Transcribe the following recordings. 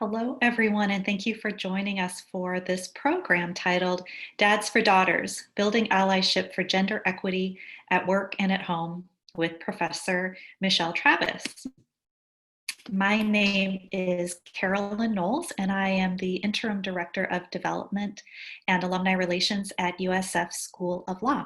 Hello, everyone, and thank you for joining us for this program titled Dads for Daughters, Building Allyship for Gender Equity at Work and at Home with Professor Michelle Travis. My name is Carolyn Knowles, and I am the Interim Director of Development and Alumni Relations at USF School of Law.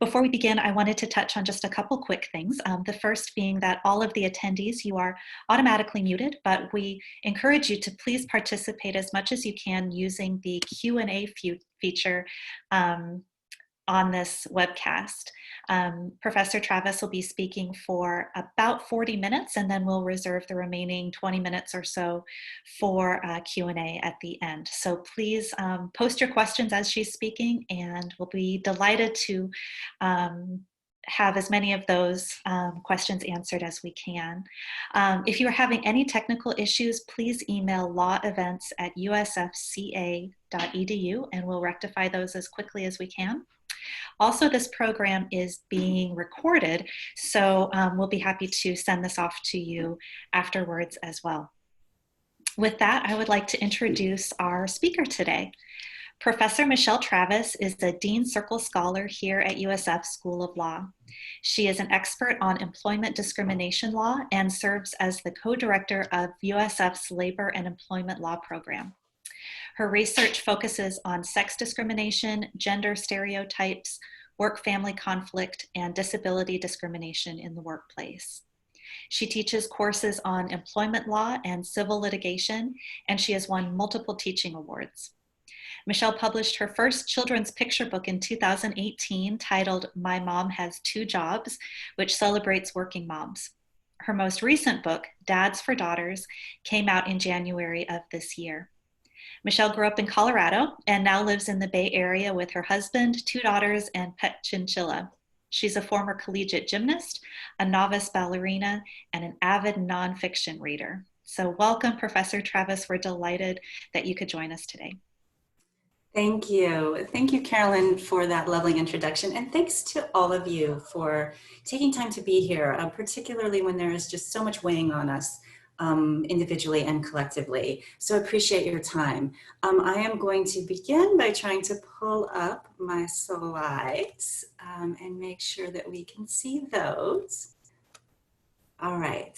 Before we begin, I wanted to touch on just a couple quick things. The first being that all of the attendees, you are automatically muted, but we encourage you to please participate as much as you can using the Q&A feature on this webcast. Professor Travis will be speaking for about 40 minutes, and then we'll reserve the remaining 20 minutes or so for Q&A at the end. So please post your questions as she's speaking, and we'll be delighted to have as many of those questions answered as we can. If you are having any technical issues, please email lawevents@usfca.edu, and we'll rectify those as quickly as we can. Also, this program is being recorded, so we'll be happy to send this off to you afterwards as well. With that, I would like to introduce our speaker today. Professor Michelle Travis is a Dean Circle Scholar here at USF School of Law. She is an expert on employment discrimination law and serves as the co-director of USF's Labor and Employment Law Program. Her research focuses on sex discrimination, gender stereotypes, work-family conflict, and disability discrimination in the workplace. She teaches courses on employment law and civil litigation, and she has won multiple teaching awards. Michelle published her first children's picture book in 2018 titled My Mom Has Two Jobs, which celebrates working moms. Her most recent book, Dads for Daughters, came out in January of this year. Michelle grew up in Colorado and now lives in the Bay Area with her husband, two daughters, and pet chinchilla. She's a former collegiate gymnast, a novice ballerina, and an avid nonfiction reader. So welcome, Professor Travis. We're delighted that you could join us today. Thank you. Thank you, Carolyn, for that lovely introduction. And thanks to all of you for taking time to be here, particularly when there is just so much weighing on us individually and collectively. So appreciate your time. I am going to begin by trying to pull up my slides and make sure that we can see those. All right.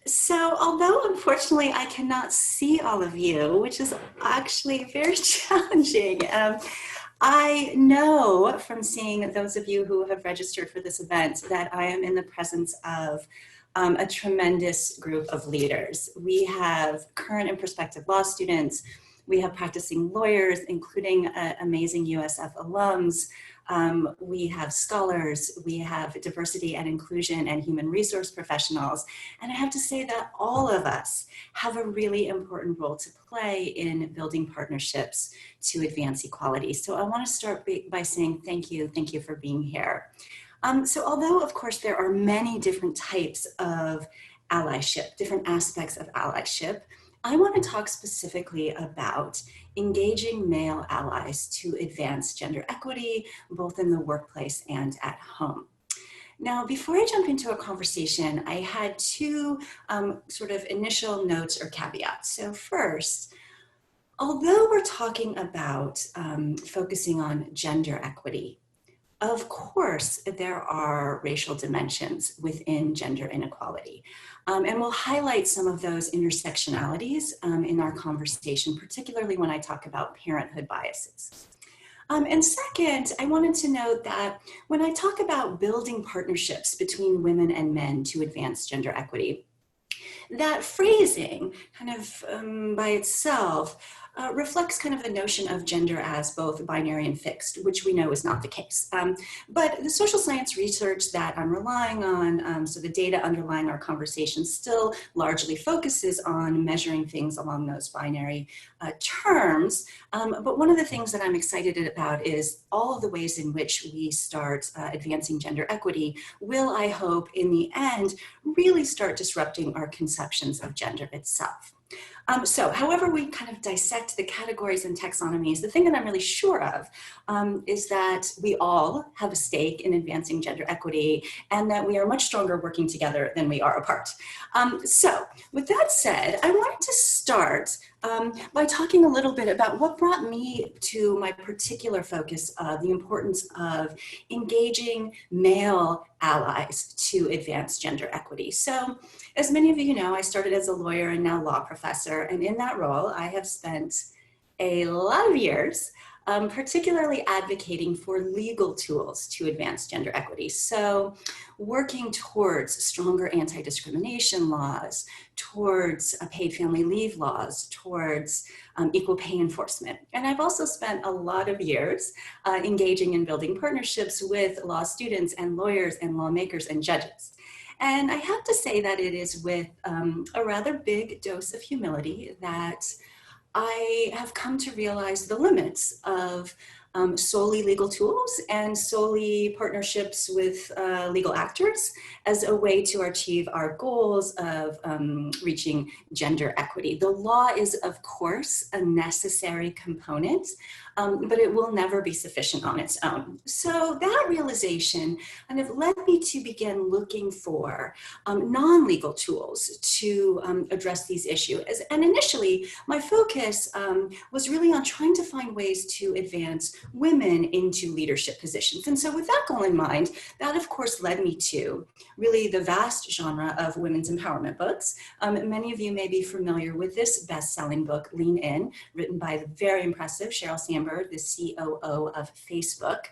So although unfortunately I cannot see all of you, which is actually very challenging, I know from seeing those of you who have registered for this event that I am in the presence of a tremendous group of leaders. We have current and prospective law students. We have practicing lawyers, including amazing USF alums. We have scholars. We have diversity and inclusion and human resource professionals. And I have to say that all of us have a really important role to play in building partnerships to advance equality. So I want to start by saying thank you for being here. So although, of course, there are many different types of allyship, different aspects of allyship, I want to talk specifically about engaging male allies to advance gender equity, both in the workplace and at home. Now, before I jump into a conversation, I had two sort of initial notes or caveats. So first, although we're talking about focusing on gender equity, of course, there are racial dimensions within gender inequality. And we'll highlight some of those intersectionalities in our conversation, particularly when I talk about parenthood biases. And second, I wanted to note that when I talk about building partnerships between women and men to advance gender equity, that phrasing kind of by itself reflects kind of the notion of gender as both binary and fixed, which we know is not the case. But the social science research that I'm relying on, so the data underlying our conversation still largely focuses on measuring things along those binary terms. But one of the things that I'm excited about is all of the ways in which we start advancing gender equity will, I hope, in the end, really start disrupting our conceptions of gender itself. So however we kind of dissect the categories and taxonomies, the thing that I'm really sure of is that we all have a stake in advancing gender equity and that we are much stronger working together than we are apart. So with that said, I wanted to start by talking a little bit about what brought me to my particular focus of the importance of engaging male allies to advance gender equity. So as many of you know, I started as a lawyer and now law professor, and in that role, I have spent a lot of years particularly advocating for legal tools to advance gender equity. So working towards stronger anti-discrimination laws, towards paid family leave laws, towards equal pay enforcement. And I've also spent a lot of years engaging in building partnerships with law students and lawyers and lawmakers and judges. And I have to say that it is with a rather big dose of humility that I have come to realize the limits of solely legal tools and solely partnerships with legal actors as a way to achieve our goals of reaching gender equity. The law is, of course, a necessary component, but it will never be sufficient on its own. So that realization kind of led me to begin looking for non-legal tools to address these issues. And initially, my focus was really on trying to find ways to advance women into leadership positions. And so with that goal in mind, that of course led me to really the vast genre of women's empowerment books. Many of you may be familiar with this best-selling book, Lean In, written by the very impressive Sheryl Sandberg, the COO of Facebook.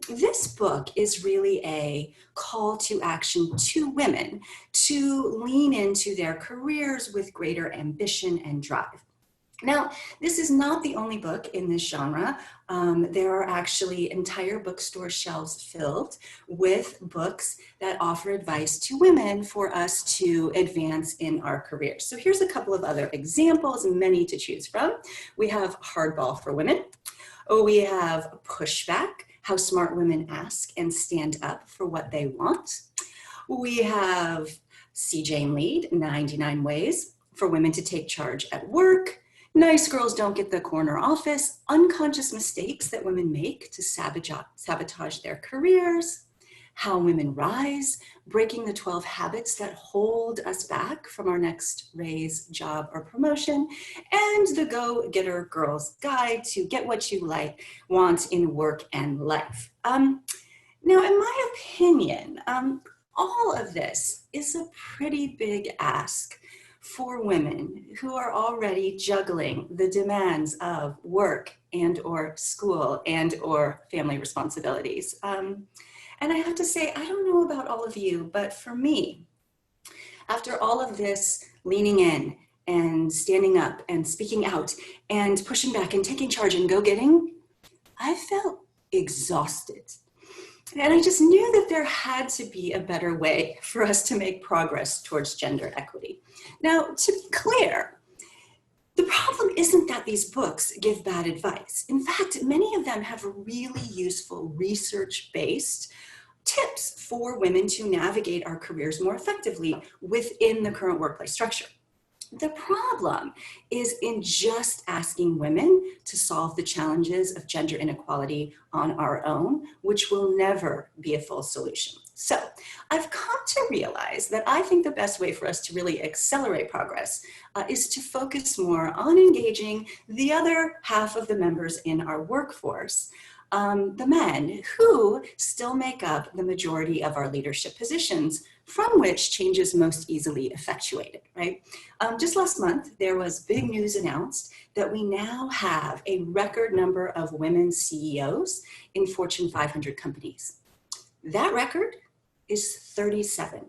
This book is really a call to action to women to lean into their careers with greater ambition and drive. Now, this is not the only book in this genre. There are actually entire bookstore shelves filled with books that offer advice to women for us to advance in our careers. So here's a couple of other examples, many to choose from. We have Hardball for Women. We have Pushback, How Smart Women Ask and Stand Up for What They Want. We have CJ and Lead, 99 Ways for Women to Take Charge at Work. Nice Girls Don't Get the Corner Office, Unconscious Mistakes That Women Make to Sabotage Their Careers. How Women Rise, Breaking the 12 Habits That Hold Us Back from Our Next Raise, Job, or Promotion, and the Go-Getter Girl's Guide to Get What You Want in Work and Life. Now, in my opinion, all of this is a pretty big ask for women who are already juggling the demands of work and or school and or family responsibilities. And I have to say, I don't know about all of you, but for me, after all of this leaning in and standing up and speaking out and pushing back and taking charge and go-getting, I felt exhausted. And I just knew that there had to be a better way for us to make progress towards gender equity. Now, to be clear, the problem isn't that these books give bad advice. In fact, many of them have really useful research-based tips for women to navigate our careers more effectively within the current workplace structure. The problem is in just asking women to solve the challenges of gender inequality on our own, which will never be a full solution. So I've come to realize that I think the best way for us to really accelerate progress is to focus more on engaging the other half of the members in our workforce, the men who still make up the majority of our leadership positions, from which change is most easily effectuated, right? Just last month, there was big news announced that we now have a record number of women CEOs in Fortune 500 companies. That record is 37,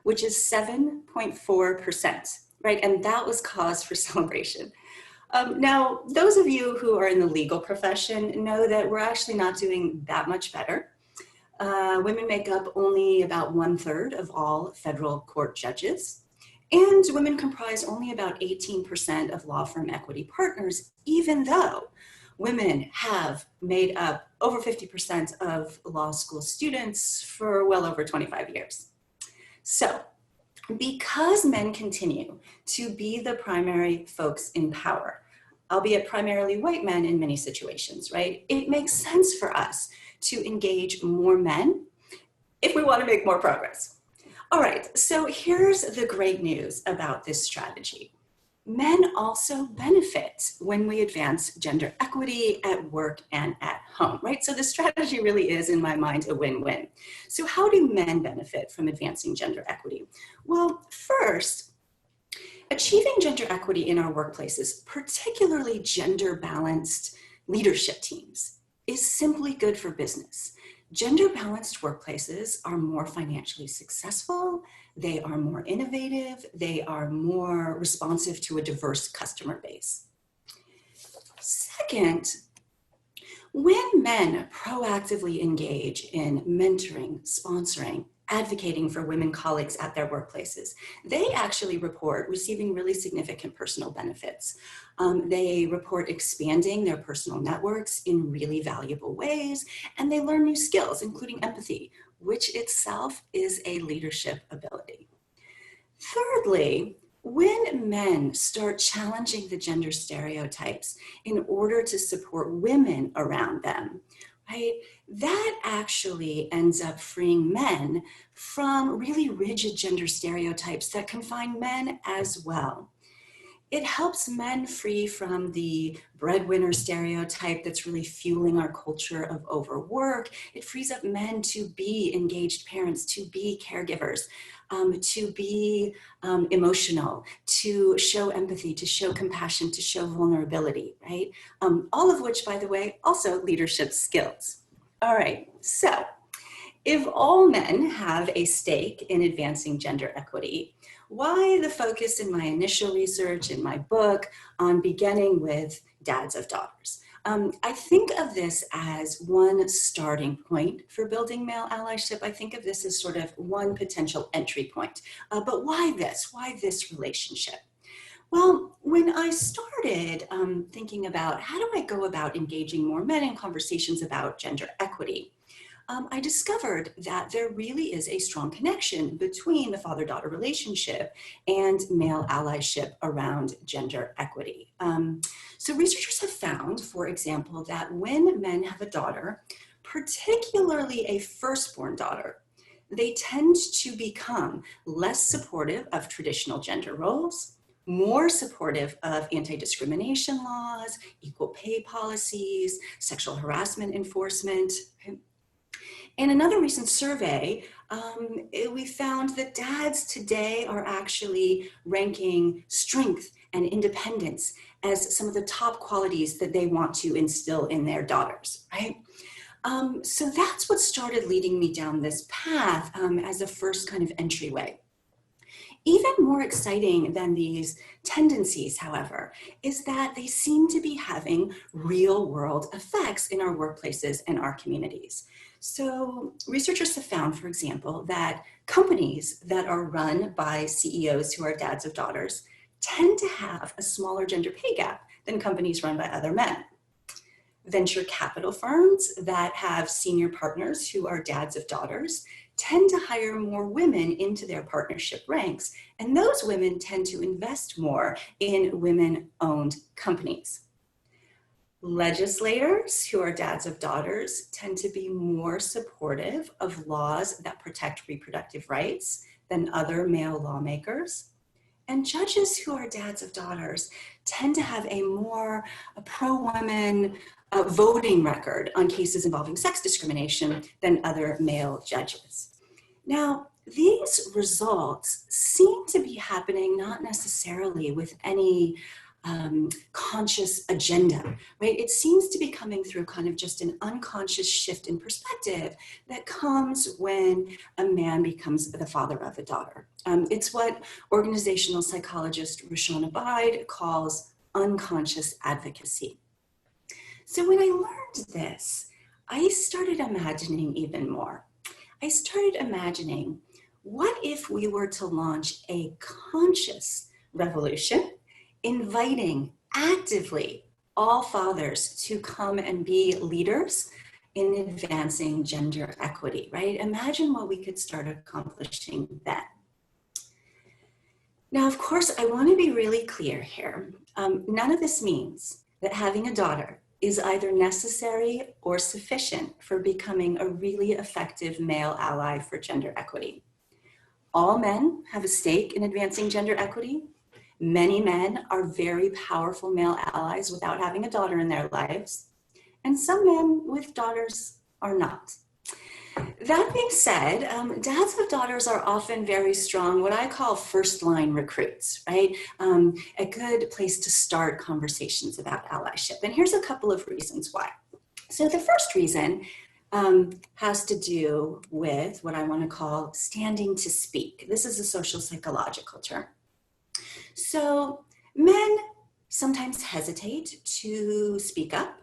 which is 7.4%, right? And that was cause for celebration. Now, those of you who are in the legal profession know that we're actually not doing that much better. Women make up only about 1/3 of all federal court judges, and women comprise only about 18% of law firm equity partners, even though women have made up over 50% of law school students for well over 25 years. So because men continue to be the primary folks in power, albeit primarily white men in many situations, right? It makes sense for us to engage more men if we want to make more progress. All right, so here's the great news about this strategy. Men also benefit when we advance gender equity at work and at home, right? So the strategy really is, in my mind, a win-win. So how do men benefit from advancing gender equity? Well, first, achieving gender equity in our workplaces, particularly gender-balanced leadership teams, is simply good for business. Gender-balanced workplaces are more financially successful, they are more innovative, they are more responsive to a diverse customer base. Second, when men proactively engage in mentoring, sponsoring, advocating for women colleagues at their workplaces, they actually report receiving really significant personal benefits. They report expanding their personal networks in really valuable ways, and they learn new skills, including empathy, which itself is a leadership ability. Thirdly, when men start challenging the gender stereotypes in order to support women around them, right, that actually ends up freeing men from really rigid gender stereotypes that confine men as well. It helps men free from the breadwinner stereotype that's really fueling our culture of overwork. It frees up men to be engaged parents, to be caregivers, to be emotional, to show empathy, to show compassion, to show vulnerability, right? All of which, by the way, also leadership skills. All right, so if all men have a stake in advancing gender equity, why the focus in my initial research in my book on beginning with dads of daughters? I think of this as one starting point for building male allyship. I think of this as sort of one potential entry point. But why this? Why this relationship? Well, when I started thinking about how do I go about engaging more men in conversations about gender equity, I discovered that there really is a strong connection between the father-daughter relationship and male allyship around gender equity. So researchers have found, for example, that when men have a daughter, particularly a firstborn daughter, they tend to become less supportive of traditional gender roles, more supportive of anti-discrimination laws, equal pay policies, sexual harassment enforcement. In another recent survey, we found that dads today are actually ranking strength and independence as some of the top qualities that they want to instill in their daughters, right? So that's what started leading me down this path as a first kind of entryway. Even more exciting than these tendencies, however, is that they seem to be having real world effects in our workplaces and our communities. So researchers have found, for example, that companies that are run by CEOs who are dads of daughters tend to have a smaller gender pay gap than companies run by other men. Venture capital firms that have senior partners who are dads of daughters tend to hire more women into their partnership ranks, and those women tend to invest more in women-owned companies. Legislators who are dads of daughters tend to be more supportive of laws that protect reproductive rights than other male lawmakers. And judges who are dads of daughters tend to have a more pro-women voting record on cases involving sex discrimination than other male judges. Now, these results seem to be happening not necessarily with any conscious agenda, right? It seems to be coming through kind of just an unconscious shift in perspective that comes when a man becomes the father of a daughter. It's what organizational psychologist Rushan Abide calls unconscious advocacy. So when I learned this, I started imagining even more. I started imagining, what if we were to launch a conscious revolution, inviting actively all fathers to come and be leaders in advancing gender equity, right? Imagine what we could start accomplishing then. Now, of course, I want to be really clear here. None of this means that having a daughter is either necessary or sufficient for becoming a really effective male ally for gender equity. All men have a stake in advancing gender equity. Many men are very powerful male allies without having a daughter in their lives. And some men with daughters are not. That being said, dads of daughters are often very strong, what I call first line recruits, right? A good place to start conversations about allyship. And here's a couple of reasons why. So the first reason has to do with what I want to call standing to speak. This is a social psychological term. So men sometimes hesitate to speak up,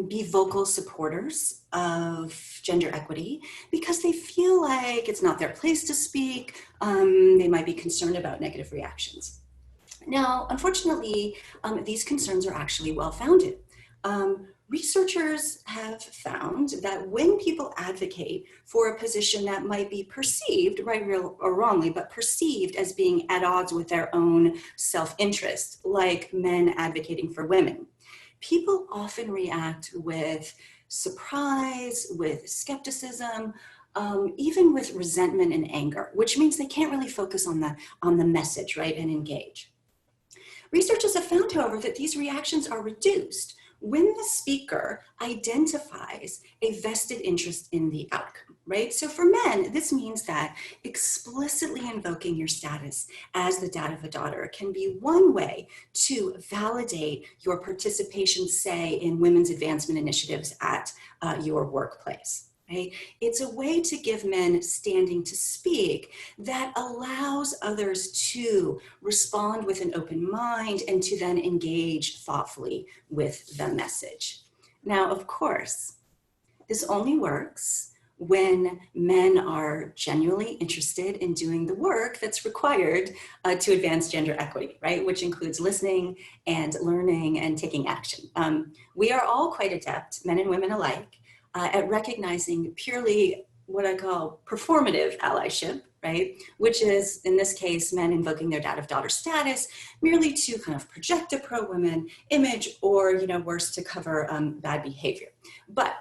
be vocal supporters of gender equity because they feel like it's not their place to speak. They might be concerned about negative reactions. Now, unfortunately, these concerns are actually well-founded. Researchers have found that when people advocate for a position that might be perceived, right or wrongly, but perceived as being at odds with their own self-interest, like men advocating for women, people often react with surprise, with skepticism, even with resentment and anger, which means they can't really focus on the message, right, and engage. Researchers have found, however, that these reactions are reduced when the speaker identifies a vested interest in the outcome, right? So for men, this means that explicitly invoking your status as the dad of a daughter can be one way to validate your participation, say, in women's advancement initiatives at your workplace. Right? It's a way to give men standing to speak that allows others to respond with an open mind and to then engage thoughtfully with the message. Now, of course, this only works when men are genuinely interested in doing the work that's required to advance gender equity, right? Which includes listening and learning and taking action. We are all quite adept, men and women alike, at recognizing purely what I call performative allyship, right? Which is, in this case, men invoking their dad of daughter status merely to kind of project a pro-women image or, worse, to cover bad behavior. But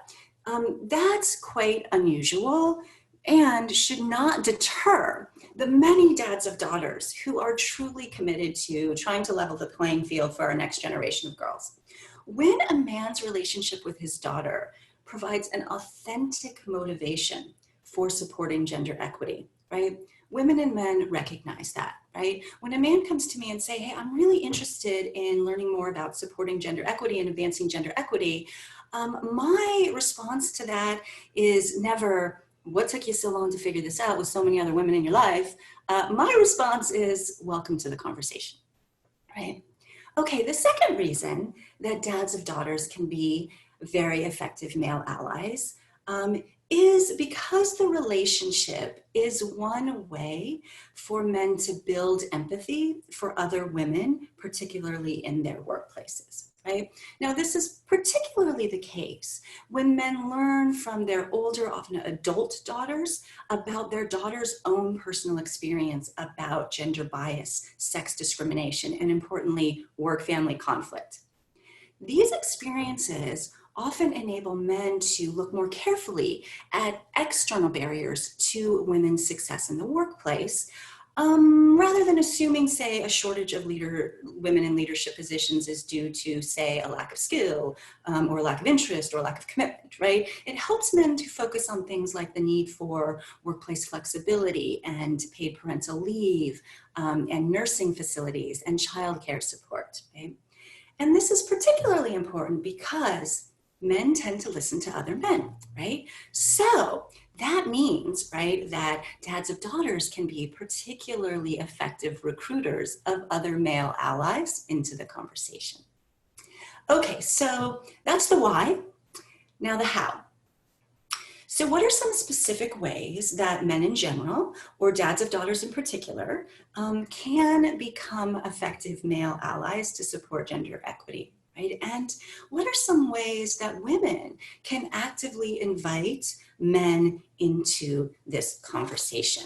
that's quite unusual and should not deter the many dads of daughters who are truly committed to trying to level the playing field for our next generation of girls. When a man's relationship with his daughter provides an authentic motivation for supporting gender equity, right? Women and men recognize that, right? When a man comes to me and say, hey, I'm really interested in learning more about supporting gender equity and advancing gender equity, my response to that is never, what took you so long to figure this out with so many other women in your life? My response is, welcome to the conversation, right? Okay, the second reason that dads of daughters can be very effective male allies is because the relationship is one way for men to build empathy for other women, particularly in their workplaces, right? Now, this is particularly the case when men learn from their older, often adult daughters about their daughter's own personal experience about gender bias, sex discrimination, and importantly, work-family conflict. These experiences often enable men to look more carefully at external barriers to women's success in the workplace, rather than assuming, say, a shortage of women in leadership positions is due to, say, a lack of skill or a lack of interest or a lack of commitment, right? It helps men to focus on things like the need for workplace flexibility and paid parental leave and nursing facilities and childcare support, right? And this is particularly important because men tend to listen to other men, right? So that means, right, that dads of daughters can be particularly effective recruiters of other male allies into the conversation. Okay, so that's the why. Now the how. So what are some specific ways that men in general, or dads of daughters in particular, can become effective male allies to support gender equity, right? And what are some ways that women can actively invite men into this conversation?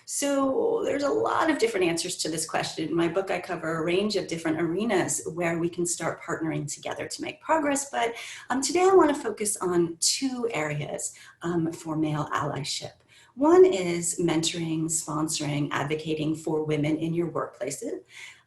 So there's a lot of different answers to this question. In my book, I cover a range of different arenas where we can start partnering together to make progress. But today I want to focus on two areas for male allyship. One is mentoring, sponsoring, advocating for women in your workplaces.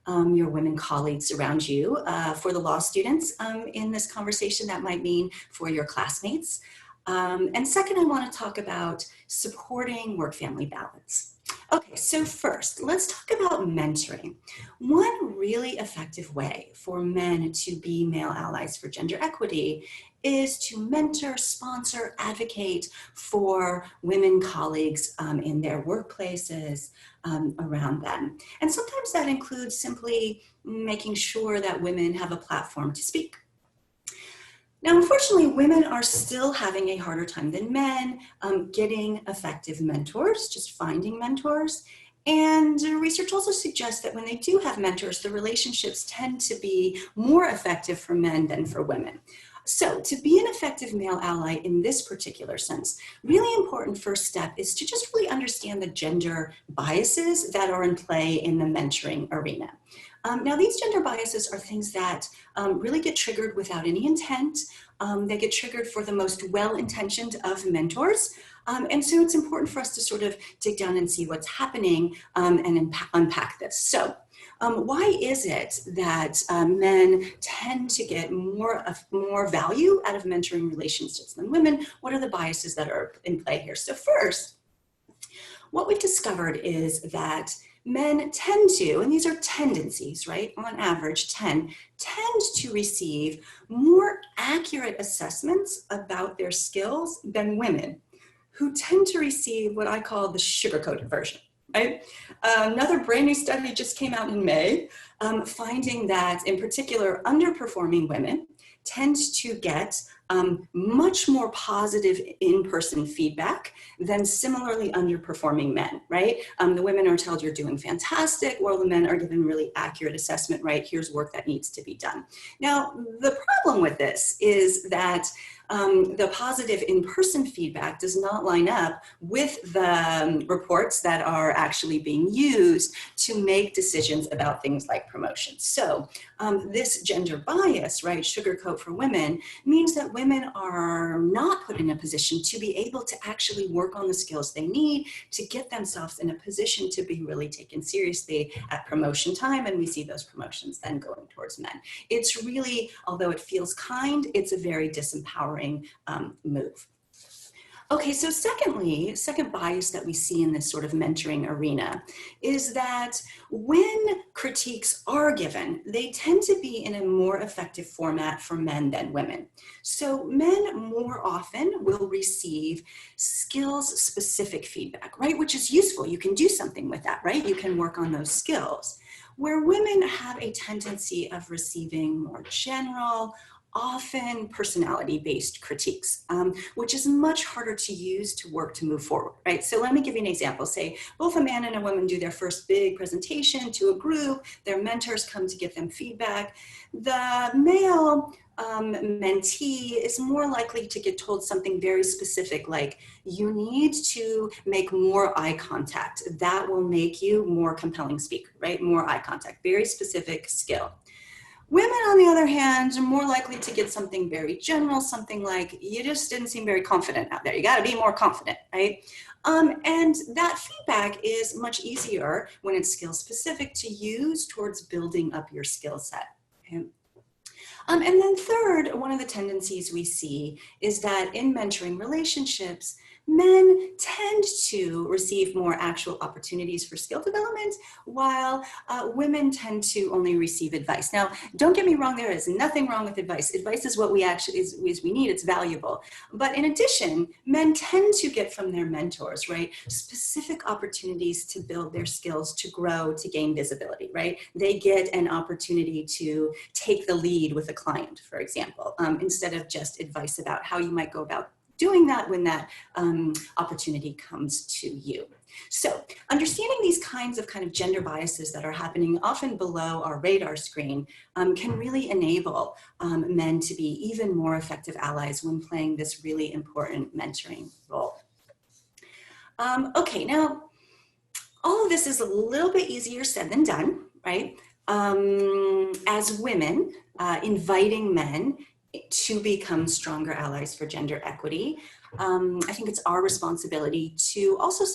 Your women colleagues around you. For the law students in this conversation, that might mean for your classmates. And second, I want to talk about supporting work-family balance. Okay, so first, let's talk about mentoring. One really effective way for men to be male allies for gender equity is to mentor, sponsor, advocate for women colleagues in their workplaces around them. And sometimes that includes simply making sure that women have a platform to speak. Now, unfortunately, women are still having a harder time than men getting effective mentors, just finding mentors. And research also suggests that when they do have mentors, the relationships tend to be more effective for men than for women. So to be an effective male ally in this particular sense, really important first step is to just really understand the gender biases that are in play in the mentoring arena. Now, these gender biases are things that really get triggered without any intent. They get triggered for the most well-intentioned of mentors. And so it's important for us to sort of dig down and see what's happening and unpack this. So why is it that men tend to get more value out of mentoring relationships than women? What are the biases that are in play here? So first, what we've discovered is that men tend to, and these are tendencies, right? On average, tend to receive more accurate assessments about their skills than women, who tend to receive what I call the sugar-coated version, right? Another brand new study just came out in May, finding that in particular, underperforming women tend to get much more positive in-person feedback than similarly underperforming men, right? The women are told you're doing fantastic, while the men are given really accurate assessment, right? Here's work that needs to be done. Now, the problem with this is that the positive in-person feedback does not line up with the reports that are actually being used to make decisions about things like promotions. So this gender bias, right, sugarcoat for women, means that women are not put in a position to be able to actually work on the skills they need to get themselves in a position to be really taken seriously at promotion time, and we see those promotions then going towards men. It's really, although it feels kind, it's a very disempowering move. Okay, so second bias that we see in this sort of mentoring arena is that when critiques are given, they tend to be in a more effective format for men than women. So men more often will receive skills-specific feedback, right? Which is useful. You can do something with that, right? You can work on those skills. Where women have a tendency of receiving more general, often personality-based critiques, which is much harder to use to work to move forward, right? So let me give you an example. Say both a man and a woman do their first big presentation to a group, their mentors come to give them feedback. The male mentee is more likely to get told something very specific, like you need to make more eye contact. That will make you more compelling speaker, right? More eye contact, very specific skill. Women, on the other hand, are more likely to get something very general, something like, you just didn't seem very confident out there. You got to be more confident, right? And that feedback is much easier when it's skill specific to use towards building up your skill set. Okay? And then third, one of the tendencies we see is that in mentoring relationships, men tend to receive more actual opportunities for skill development, while women tend to only receive advice. Now, don't get me wrong, there is nothing wrong with advice. Advice is what we actually we need, it's valuable. But in addition, men tend to get from their mentors, right, specific opportunities to build their skills, to grow, to gain visibility, right? They get an opportunity to take the lead with a client, for example, instead of just advice about how you might go about doing that when that opportunity comes to you. So understanding these kinds of gender biases that are happening often below our radar screen can really enable men to be even more effective allies when playing this really important mentoring role. Okay, now all of this is a little bit easier said than done, right? As women, inviting men to become stronger allies for gender equity, I think it's our responsibility to also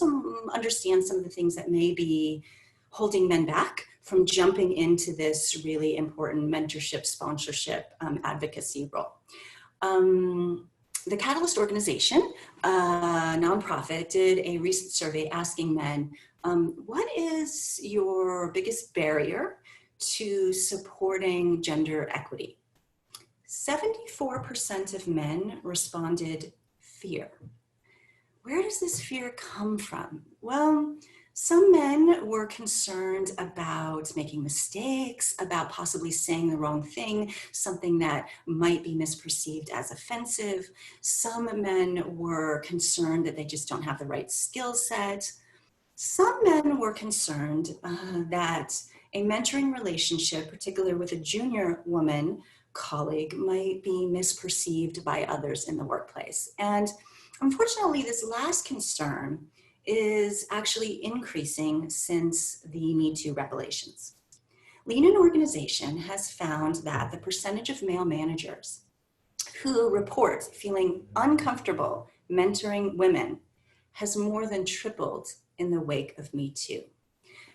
understand some of the things that may be holding men back from jumping into this really important mentorship, sponsorship, advocacy role. The Catalyst organization, a nonprofit, did a recent survey asking men, what is your biggest barrier to supporting gender equity? 74% of men responded fear. Where does this fear come from? Well, some men were concerned about making mistakes, about possibly saying the wrong thing, something that might be misperceived as offensive. Some men were concerned that they just don't have the right skill set. Some men were concerned that a mentoring relationship, particularly with a junior woman colleague, might be misperceived by others in the workplace. And unfortunately, this last concern is actually increasing since the Me Too revelations. Lean In Organization has found that the percentage of male managers who report feeling uncomfortable mentoring women has more than tripled in the wake of Me Too.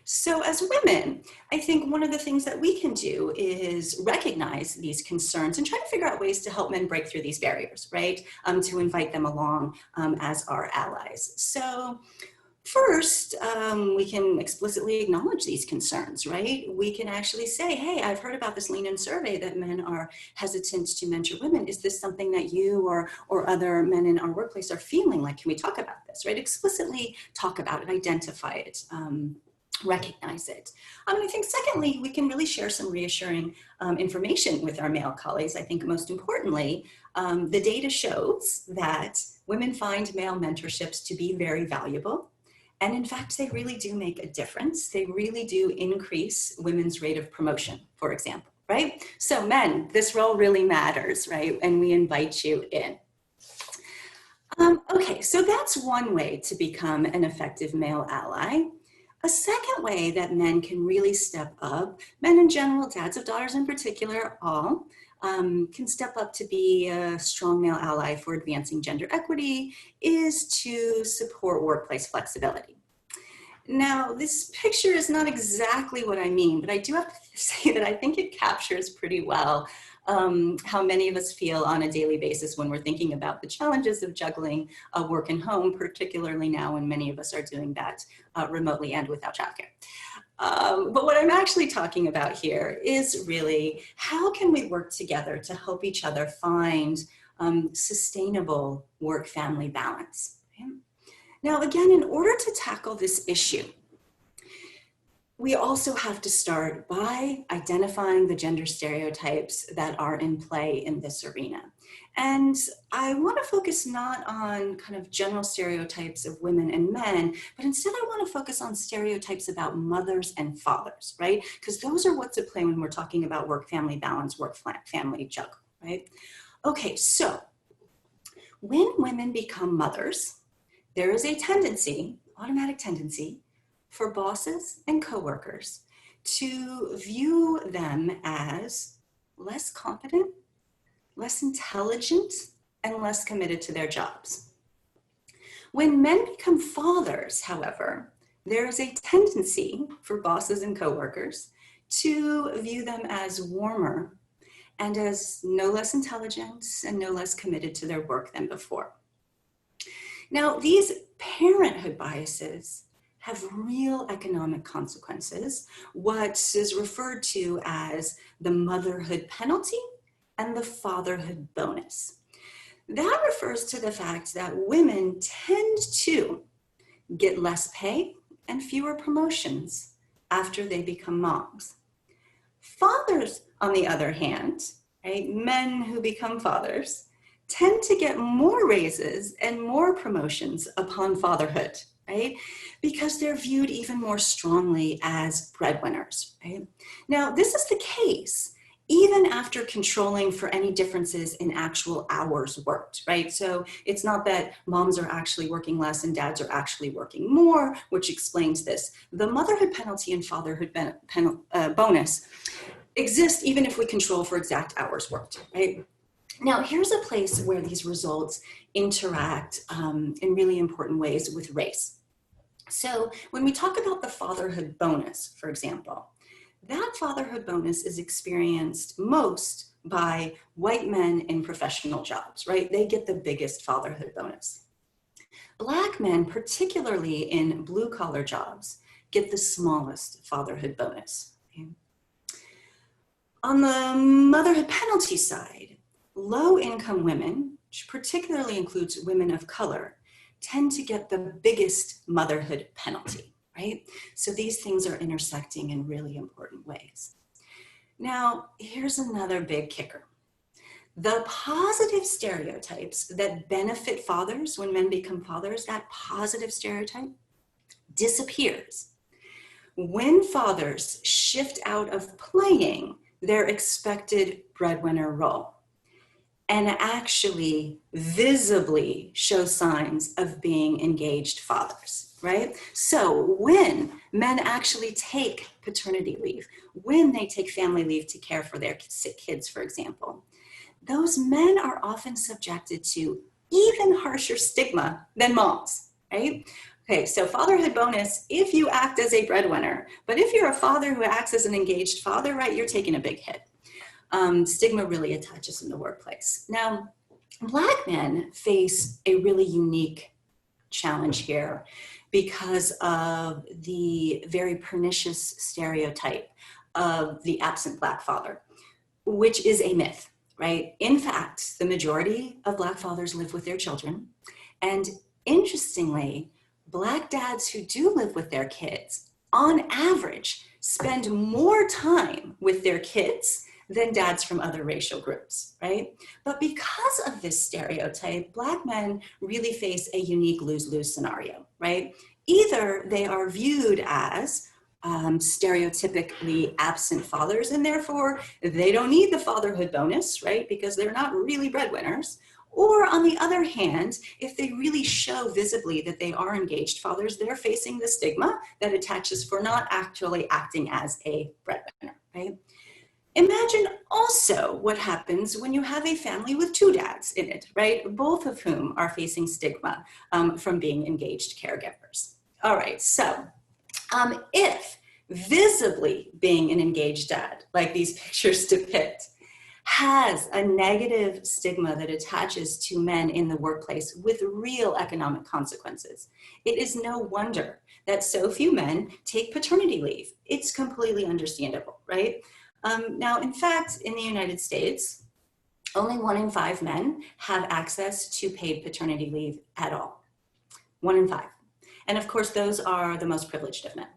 So as women, I think one of the things that we can do is recognize these concerns and try to figure out ways to help men break through these barriers, right? To invite them along as our allies. So first, we can explicitly acknowledge these concerns, right? We can actually say, hey, I've heard about this Lean In survey that men are hesitant to mentor women. Is this something that you or other men in our workplace are feeling like? Can we talk about this, right? Explicitly talk about it, identify it, recognize it. I think secondly, we can really share some reassuring information with our male colleagues. I think most importantly, the data shows that women find male mentorships to be very valuable. And in fact, they really do make a difference. They really do increase women's rate of promotion, for example, right? So men, this role really matters, right? And we invite you in. Okay, so that's one way to become an effective male ally. A second way that men can really step up, men in general, dads of daughters in particular, all can step up to be a strong male ally for advancing gender equity, is to support workplace flexibility. Now, this picture is not exactly what I mean, but I do have to say that I think it captures pretty well how many of us feel on a daily basis when we're thinking about the challenges of juggling work and home, particularly now when many of us are doing that remotely and without childcare. But what I'm actually talking about here is really how can we work together to help each other find sustainable work-family balance. Okay? Now, again, in order to tackle this issue, we also have to start by identifying the gender stereotypes that are in play in this arena. And I want to focus not on kind of general stereotypes of women and men, but instead I want to focus on stereotypes about mothers and fathers, right? Because those are what's at play when we're talking about work-family balance, work-family juggle, right? Okay, so when women become mothers, there is a tendency, automatic tendency, for bosses and coworkers to view them as less competent, less intelligent, and less committed to their jobs. When men become fathers, however, there is a tendency for bosses and coworkers to view them as warmer and as no less intelligent and no less committed to their work than before. Now, these parenthood biases have real economic consequences, what is referred to as the motherhood penalty and the fatherhood bonus. That refers to the fact that women tend to get less pay and fewer promotions after they become moms. Fathers, on the other hand, right, men who become fathers, tend to get more raises and more promotions upon fatherhood, right? Because they're viewed even more strongly as breadwinners, right? Now, this is the case even after controlling for any differences in actual hours worked, right? So it's not that moms are actually working less and dads are actually working more, which explains this. The motherhood penalty and fatherhood bonus exist even if we control for exact hours worked, right? Now, here's a place where these results interact in really important ways with race. So when we talk about the fatherhood bonus, for example, that fatherhood bonus is experienced most by white men in professional jobs, right? They get the biggest fatherhood bonus. Black men, particularly in blue-collar jobs, get the smallest fatherhood bonus. Okay? On the motherhood penalty side, low-income women, which particularly includes women of color, tend to get the biggest motherhood penalty, right? So these things are intersecting in really important ways. Now, here's another big kicker. The positive stereotypes that benefit fathers when men become fathers, that positive stereotype disappears when fathers shift out of playing their expected breadwinner role and actually visibly show signs of being engaged fathers, right? So when men actually take paternity leave, when they take family leave to care for their sick kids, for example, those men are often subjected to even harsher stigma than moms, right? Okay, so fatherhood bonus, if you act as a breadwinner, but if you're a father who acts as an engaged father, right, you're taking a big hit. Stigma really attaches in the workplace. Now, Black men face a really unique challenge here because of the very pernicious stereotype of the absent Black father, which is a myth, right? In fact, the majority of Black fathers live with their children. And interestingly, Black dads who do live with their kids, on average, spend more time with their kids than dads from other racial groups, right? But because of this stereotype, Black men really face a unique lose-lose scenario, right? Either they are viewed as stereotypically absent fathers, and therefore they don't need the fatherhood bonus, right? Because they're not really breadwinners. Or on the other hand, if they really show visibly that they are engaged fathers, they're facing the stigma that attaches for not actually acting as a breadwinner, right? Imagine also what happens when you have a family with two dads in it, right? Both of whom are facing stigma from being engaged caregivers. All right, so if visibly being an engaged dad, like these pictures depict, has a negative stigma that attaches to men in the workplace with real economic consequences, it is no wonder that so few men take paternity leave. It's completely understandable, right? Now, in fact, in the United States, only 1 in 5 men have access to paid paternity leave at all. 1 in 5. And of course, those are the most privileged of men.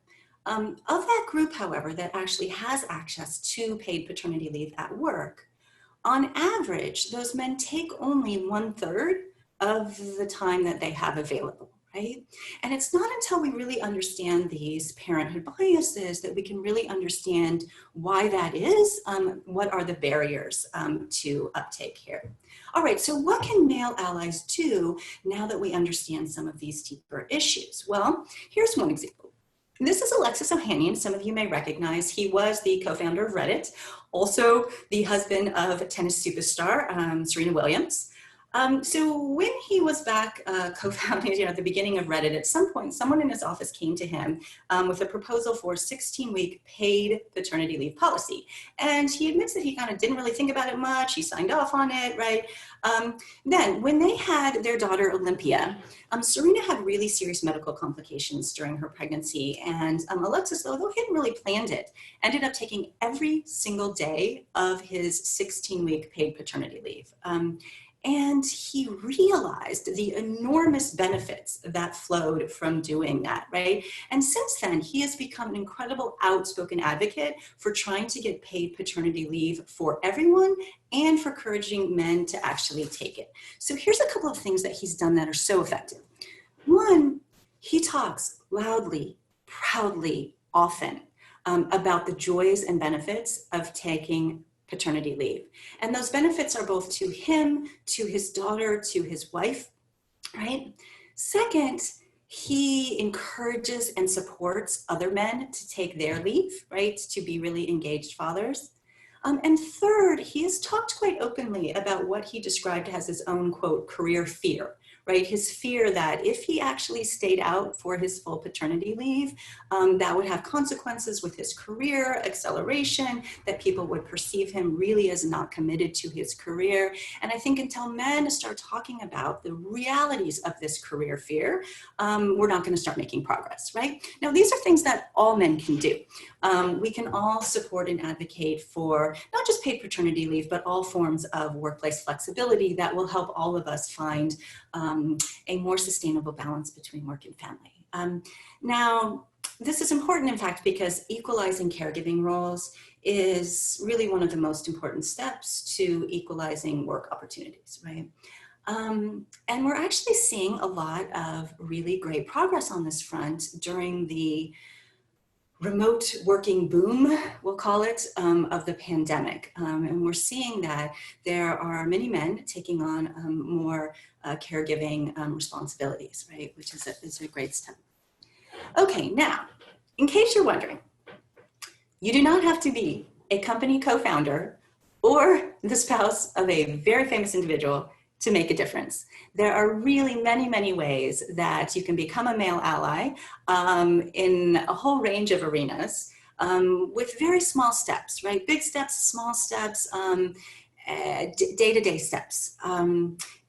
Of that group, however, that actually has access to paid paternity leave at work, on average, those men take only 1/3 of the time that they have available, right? And it's not until we really understand these parenthood biases that we can really understand why that is, what are the barriers to uptake here. All right, so what can male allies do now that we understand some of these deeper issues? Well, here's one example. This is Alexis Ohanian. Some of you may recognize. He was the co-founder of Reddit, also the husband of tennis superstar Serena Williams. So when he was back co-founding, at the beginning of Reddit, at some point, someone in his office came to him with a proposal for a 16-week paid paternity leave policy. And he admits that he kind of didn't really think about it much. He signed off on it, right? Then when they had their daughter, Olympia, Serena had really serious medical complications during her pregnancy. And Alexis, although he hadn't really planned it, ended up taking every single day of his 16-week paid paternity leave. And he realized the enormous benefits that flowed from doing that, right? And since then, he has become an incredible outspoken advocate for trying to get paid paternity leave for everyone and for encouraging men to actually take it. So here's a couple of things that he's done that are so effective. One, he talks loudly, proudly, often about the joys and benefits of taking paternity leave. And those benefits are both to him, to his daughter, to his wife, right? Second, he encourages and supports other men to take their leave, right? To be really engaged fathers. And third, he has talked quite openly about what he described as his own, quote, career fear, right? His fear that if he actually stayed out for his full paternity leave, that would have consequences with his career, acceleration, that people would perceive him really as not committed to his career. And I think until men start talking about the realities of this career fear, we're not going to start making progress, right? Now, these are things that all men can do. We can all support and advocate for not just paid paternity leave, but all forms of workplace flexibility that will help all of us find a more sustainable balance between work and family. Now, this is important, in fact, because equalizing caregiving roles is really one of the most important steps to equalizing work opportunities, right? And we're actually seeing a lot of really great progress on this front during the remote working boom, we'll call it, of the pandemic. And we're seeing that there are many men taking on more caregiving responsibilities, right? Which is a great step. Okay, now, in case you're wondering, you do not have to be a company co-founder or the spouse of a very famous individual to make a difference. There are really many, many ways that you can become a male ally in a whole range of arenas with very small steps, right? Big steps, small steps, day-to-day steps.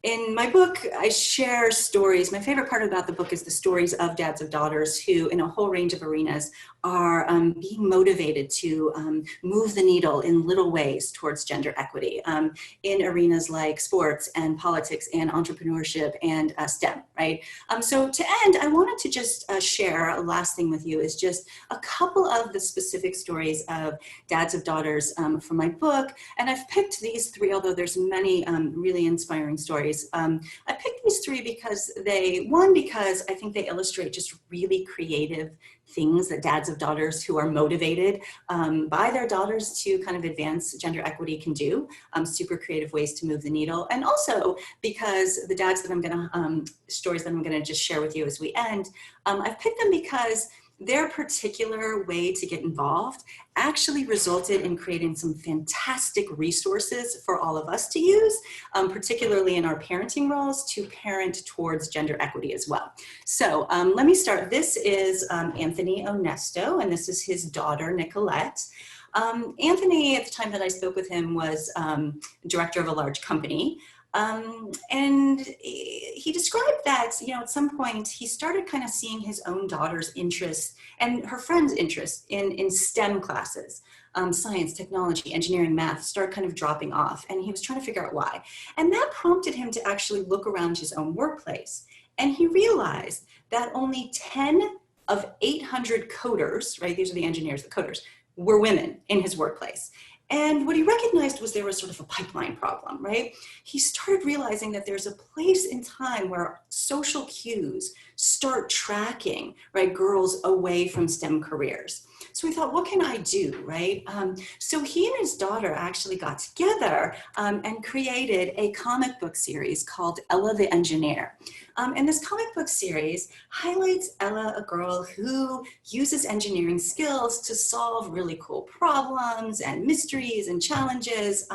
In my book, I share stories. My favorite part about the book is the stories of dads of daughters who, in a whole range of arenas, are being motivated to move the needle in little ways towards gender equity in arenas like sports and politics and entrepreneurship and STEM, right? So to end, I wanted to just share a last thing with you is just a couple of the specific stories of dads of daughters from my book. And I've picked these three, although there's many really inspiring stories. I picked these three because because I think they illustrate just really creative things that dads of daughters who are motivated by their daughters to kind of advance gender equity can do, super creative ways to move the needle. And also because the dads that I'm gonna, stories that I'm gonna just share with you as we end, I've picked them because their particular way to get involved actually resulted in creating some fantastic resources for all of us to use, particularly in our parenting roles, to parent towards gender equity as well. So let me start. This is Anthony Onesto, and this is his daughter, Nicolette. Anthony, at the time that I spoke with him, was director of a large company. And he described that, at some point he started kind of seeing his own daughter's interest and her friend's interest in STEM classes, science, technology, engineering, math, start kind of dropping off. And he was trying to figure out why. And that prompted him to actually look around his own workplace. And he realized that only 10 of 800 coders, right? These are the engineers, the coders, were women in his workplace. And what he recognized was there was sort of a pipeline problem, right? He started realizing that there's a place in time where social cues start tracking, right, girls away from STEM careers. So he thought, what can I do, right? So he and his daughter actually got together and created a comic book series called Ella the Engineer. And this comic book series highlights Ella, a girl who uses engineering skills to solve really cool problems and mysteries and challenges.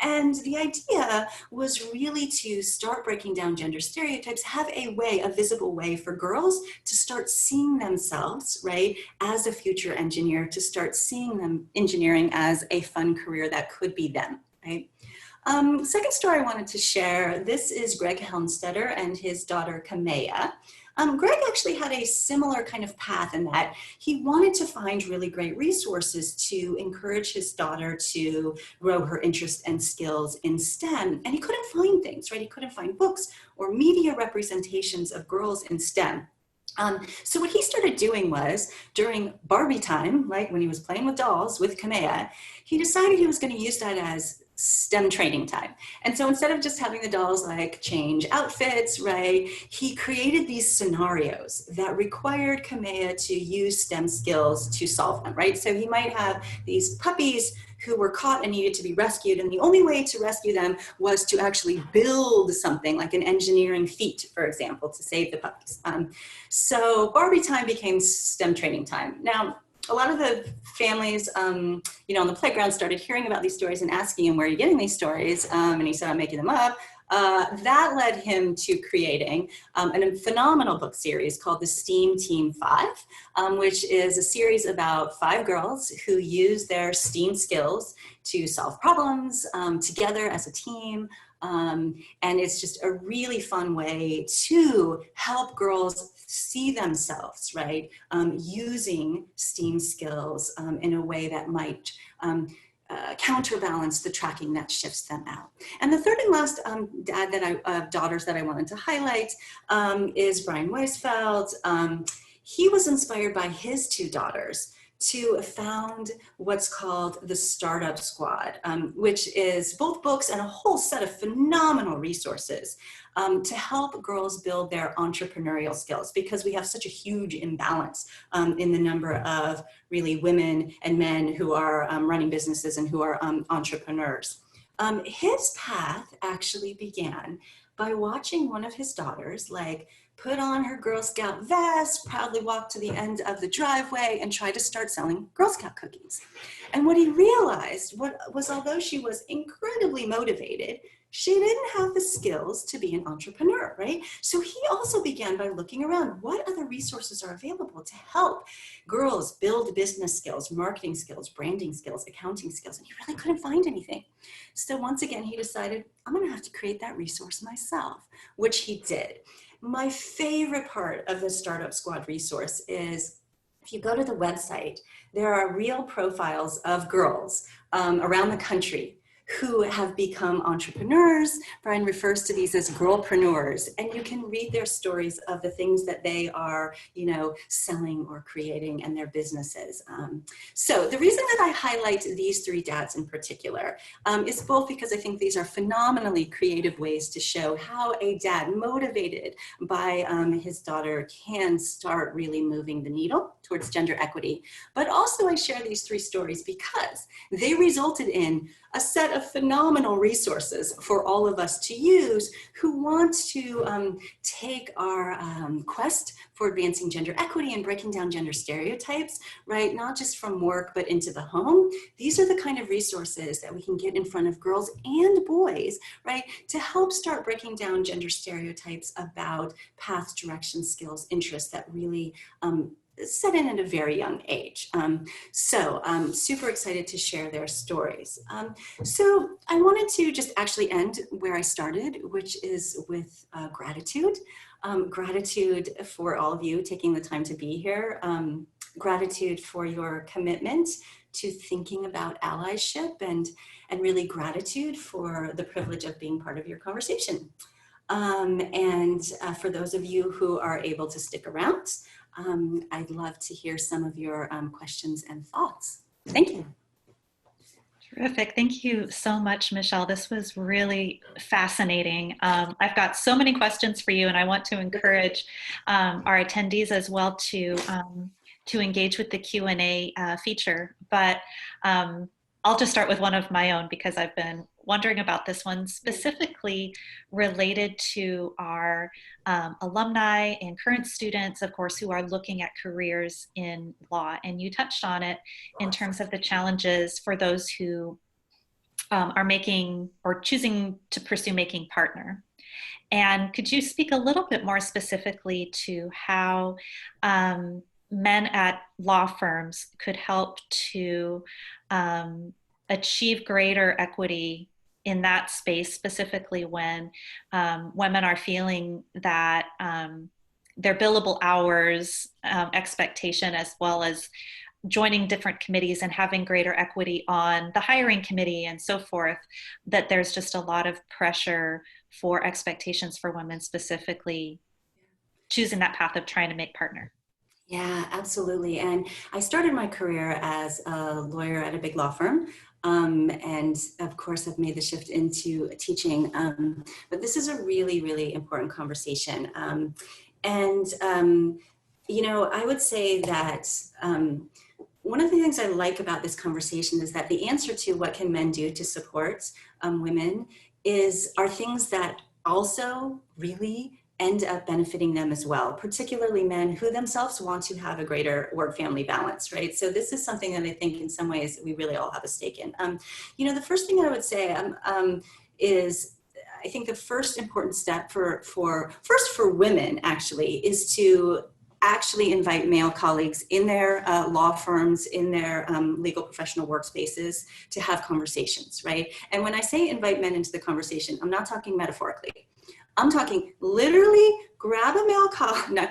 And the idea was really to start breaking down gender stereotypes, have a visible way for girls to start seeing themselves, right, as a future engineer, to start seeing them engineering as a fun career that could be them, right? Second story I wanted to share, this is Greg Helmstetter and his daughter Kamea. Greg actually had a similar kind of path in that he wanted to find really great resources to encourage his daughter to grow her interest and skills in STEM. And he couldn't find things, right? He couldn't find books or media representations of girls in STEM. So what he started doing was, during Barbie time, right, when he was playing with dolls with Kamea, he decided he was going to use that as STEM training time. And so instead of just having the dolls like change outfits, right, he created these scenarios that required Kamea to use STEM skills to solve them, right? So he might have these puppies who were caught and needed to be rescued. And the only way to rescue them was to actually build something like an engineering feat, for example, to save the puppies. So Barbie time became STEM training time. Now, a lot of the families, on the playground started hearing about these stories and asking him, where are you getting these stories? And he said, I'm making them up. That led him to creating a phenomenal book series called the STEAM Team 5, which is a series about 5 girls who use their STEAM skills to solve problems together as a team. And it's just a really fun way to help girls see themselves, right, using STEAM skills in a way that might counterbalance the tracking that shifts them out. And the third and last daughters that I wanted to highlight is Brian Weisfeld. He was inspired by his 2 daughters to found what's called the Startup Squad, which is both books and a whole set of phenomenal resources to help girls build their entrepreneurial skills, because we have such a huge imbalance in the number of really women and men who are running businesses and who are entrepreneurs. His path actually began by watching one of his daughters put on her Girl Scout vest, proudly walk to the end of the driveway and try to start selling Girl Scout cookies. And what he realized was although she was incredibly motivated, she didn't have the skills to be an entrepreneur, right? So he also began by looking around, what other resources are available to help girls build business skills, marketing skills, branding skills, accounting skills, and he really couldn't find anything. So once again, he decided, I'm gonna have to create that resource myself, which he did. My favorite part of the Startup Squad resource is, if you go to the website, there are real profiles of girls around the country who have become entrepreneurs. Brian refers to these as girlpreneurs, and you can read their stories of the things that they are, selling or creating and their businesses. So the reason that I highlight these 3 dads in particular is both because I think these are phenomenally creative ways to show how a dad motivated by his daughter can start really moving the needle towards gender equity. But also I share these 3 stories because they resulted in a set of phenomenal resources for all of us to use who want to take our quest for advancing gender equity and breaking down gender stereotypes, right? Not just from work, but into the home. These are the kind of resources that we can get in front of girls and boys, right? To help start breaking down gender stereotypes about paths, directions, skills, interests that really set in at a very young age. So I'm super excited to share their stories. So I wanted to just actually end where I started, which is with gratitude. Gratitude for all of you taking the time to be here. Gratitude for your commitment to thinking about allyship, and really gratitude for the privilege of being part of your conversation. For those of you who are able to stick around, I'd love to hear some of your questions and thoughts. Thank you. Terrific. Thank you so much, Michelle. This was really fascinating. I've got so many questions for you, and I want to encourage our attendees as well to engage with the Q&A feature. But I'll just start with one of my own, because I've been wondering about this one, specifically related to our alumni and current students, of course, who are looking at careers in law. And you touched on it in terms of the challenges for those who are making or choosing to pursue making partner. And could you speak a little bit more specifically to how men at law firms could help to achieve greater equity in that space, specifically when women are feeling that their billable hours expectation, as well as joining different committees and having greater equity on the hiring committee and so forth, that there's just a lot of pressure for expectations for women specifically choosing that path of trying to make partner. Yeah, absolutely. And I started my career as a lawyer at a big law firm. And of course, I've made the shift into teaching. But this is a really, really important conversation. You know, I would say that one of the things I like about this conversation is that the answer to what can men do to support women are things that also really end up benefiting them as well, particularly men who themselves want to have a greater work-family balance, right? So this is something that I think in some ways we really all have a stake in. The first thing I would say is I think the first important step for women actually is to actually invite male colleagues in their law firms, in their legal professional workspaces to have conversations, right? And when I say invite men into the conversation, I'm not talking metaphorically. I'm talking literally grab a male colleague,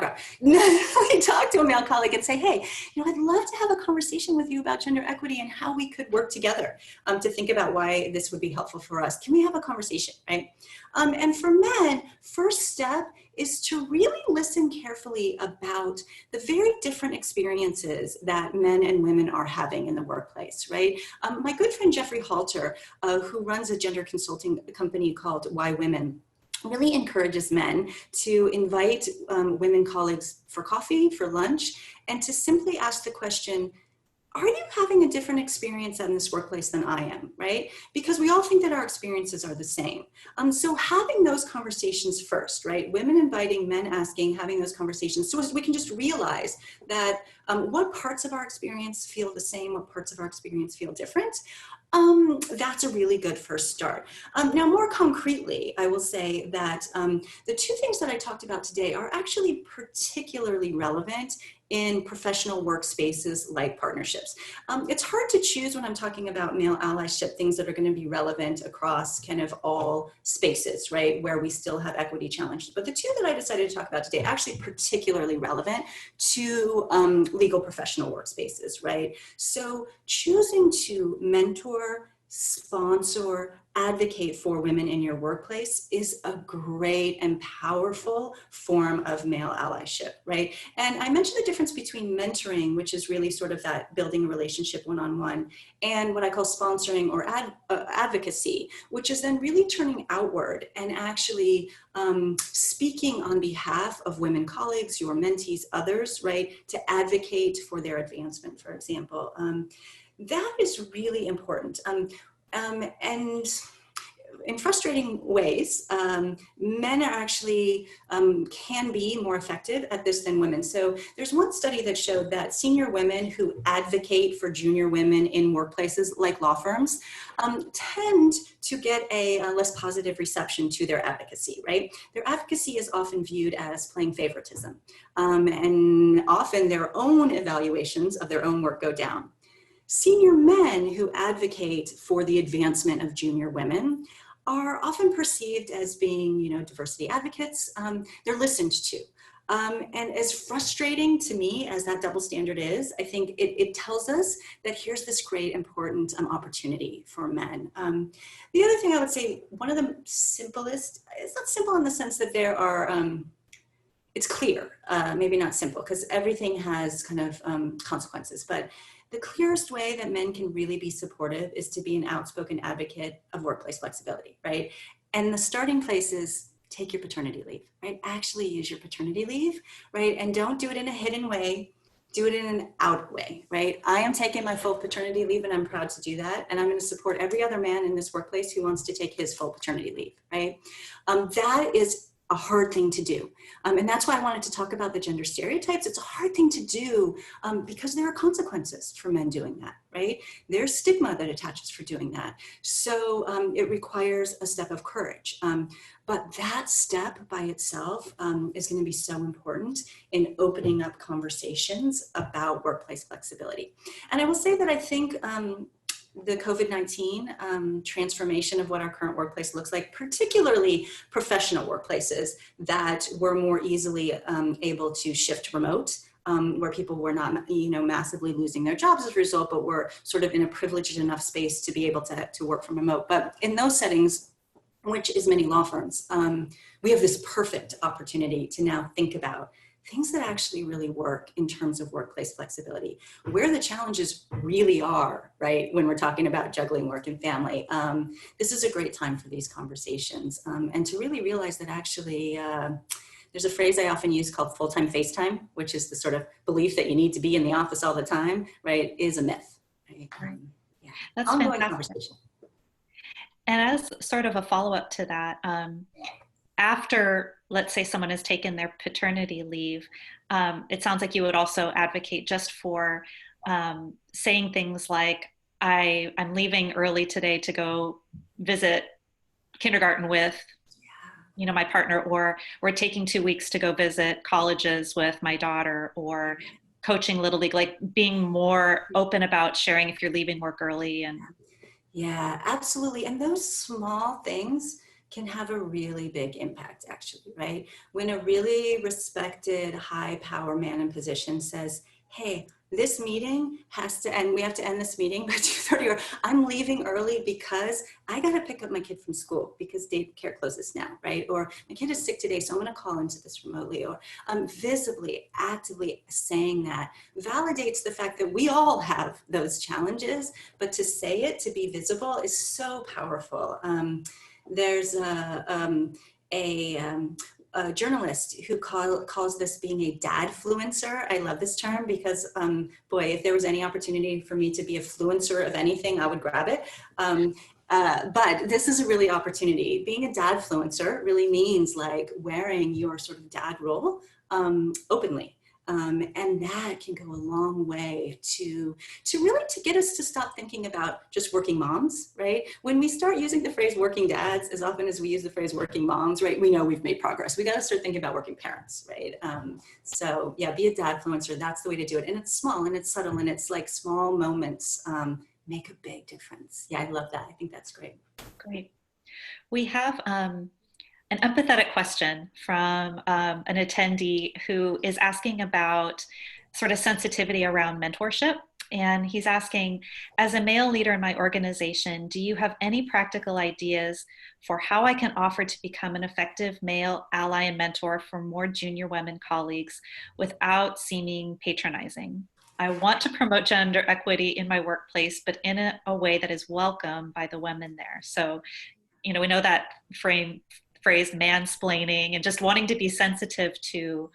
talk to a male colleague and say, hey, I'd love to have a conversation with you about gender equity and how we could work together to think about why this would be helpful for us. Can we have a conversation, right? And for men, first step is to really listen carefully about the very different experiences that men and women are having in the workplace, right? My good friend Jeffrey Halter, who runs a gender consulting company called Why Women, really encourages men to invite women colleagues for coffee, for lunch, and to simply ask the question, are you having a different experience in this workplace than I am, right? Because we all think that our experiences are the same. So having those conversations first, right? Women inviting, men asking, having those conversations so we can just realize that what parts of our experience feel the same, what parts of our experience feel different. That's a really good first start. Now, more concretely, I will say that the two things that I talked about today are actually particularly relevant in professional workspaces like partnerships. It's hard to choose when I'm talking about male allyship, things that are going to be relevant across kind of all spaces, right, where we still have equity challenges. But the two that I decided to talk about today are actually particularly relevant to legal professional workspaces, right? So choosing to mentor, sponsor, advocate for women in your workplace is a great and powerful form of male allyship, right? And I mentioned the difference between mentoring, which is really sort of that building a relationship one-on-one, and what I call sponsoring or advocacy, which is then really turning outward and actually speaking on behalf of women colleagues, your mentees, others, right, to advocate for their advancement, for example. That is really important. And in frustrating ways, men are actually can be more effective at this than women. So there's one study that showed that senior women who advocate for junior women in workplaces like law firms tend to get a less positive reception to their advocacy, right? Their advocacy is often viewed as playing favoritism, and often their own evaluations of their own work go down. Senior men who advocate for the advancement of junior women are often perceived as being, diversity advocates. They're listened to. And as frustrating to me as that double standard is, I think it tells us that here's this great important opportunity for men. The other thing I would say, one of the simplest, it's not simple in the sense that there are, it's clear, maybe not simple, because everything has kind of consequences, but the clearest way that men can really be supportive is to be an outspoken advocate of workplace flexibility, right? And the starting place is take your paternity leave, right? Actually use your paternity leave, right? And don't do it in a hidden way, do it in an out way, right? I am taking my full paternity leave and I'm proud to do that. And I'm going to support every other man in this workplace who wants to take his full paternity leave, right? That is a hard thing to do. And that's why I wanted to talk about the gender stereotypes. It's a hard thing to do because there are consequences for men doing that, right? There's stigma that attaches for doing that. So it requires a step of courage. But that step by itself is going to be so important in opening up conversations about workplace flexibility. And I will say that I think the COVID-19 transformation of what our current workplace looks like, particularly professional workplaces that were more easily able to shift remote, where people were not, massively losing their jobs as a result, but were sort of in a privileged enough space to be able to work from remote. But in those settings, which is many law firms, we have this perfect opportunity to now think about things that actually really work in terms of workplace flexibility, where the challenges really are, right? When we're talking about juggling work and family, this is a great time for these conversations and to really realize that actually there's a phrase I often use called full-time FaceTime, which is the sort of belief that you need to be in the office all the time, right, is a myth. Right? Right. Yeah, That's ongoing fantastic. conversation. And as sort of a follow-up to that, after, let's say someone has taken their paternity leave, it sounds like you would also advocate just for saying things like, I'm leaving early today to go visit kindergarten with, you know, my partner, or we're taking 2 weeks to go visit colleges with my daughter, or coaching Little League, like being more open about sharing if you're leaving work early. And yeah, absolutely. And those small things can have a really big impact, actually, right? When a really respected high power man in position says, hey, this meeting has to end, we have to end this meeting by 2:30, or I'm leaving early because I got to pick up my kid from school because daycare closes now, right? Or my kid is sick today, so I'm going to call into this remotely. Or visibly, actively saying that validates the fact that we all have those challenges, but to say it, to be visible, is so powerful. There's a journalist who calls this being a dadfluencer. I love this term because, boy, if there was any opportunity for me to be a fluencer of anything, I would grab it. But this is a really opportunity. Being a dadfluencer really means like wearing your sort of dad role openly. And that can go a long way to really to get us to stop thinking about just working moms, right? When we start using the phrase working dads, as often as we use the phrase working moms, right, we know we've made progress. We got to start thinking about working parents, right? So yeah, be a dadfluencer. That's the way to do it. And it's small and it's subtle and it's like small moments make a big difference. Yeah, I love that. I think that's great. great. We have an empathetic question from an attendee who is asking about sort of sensitivity around mentorship. And he's asking, as a male leader in my organization, do you have any practical ideas for how I can offer to become an effective male ally and mentor for more junior women colleagues without seeming patronizing? I want to promote gender equity in my workplace, but in a way that is welcome by the women there. So, you know, we know that phrase mansplaining and just wanting to be sensitive to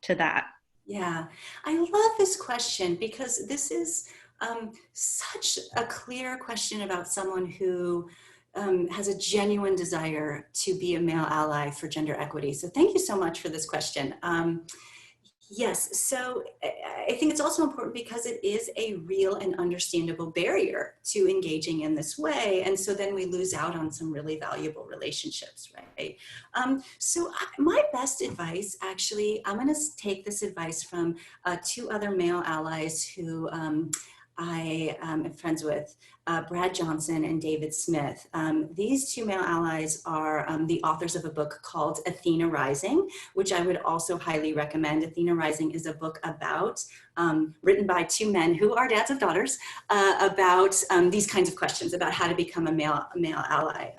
that. Yeah, I love this question because this is such a clear question about someone who has a genuine desire to be a male ally for gender equity. So thank you so much for this question. Yes, so I think it's also important because it is a real and understandable barrier to engaging in this way. And so then we lose out on some really valuable relationships, right? So my best advice, actually, I'm going to take this advice from two other male allies who I am friends with, Brad Johnson and David Smith. These two male allies are the authors of a book called Athena Rising, which I would also highly recommend. Athena Rising is a book about, written by two men who are dads of daughters, about these kinds of questions, about how to become a male ally.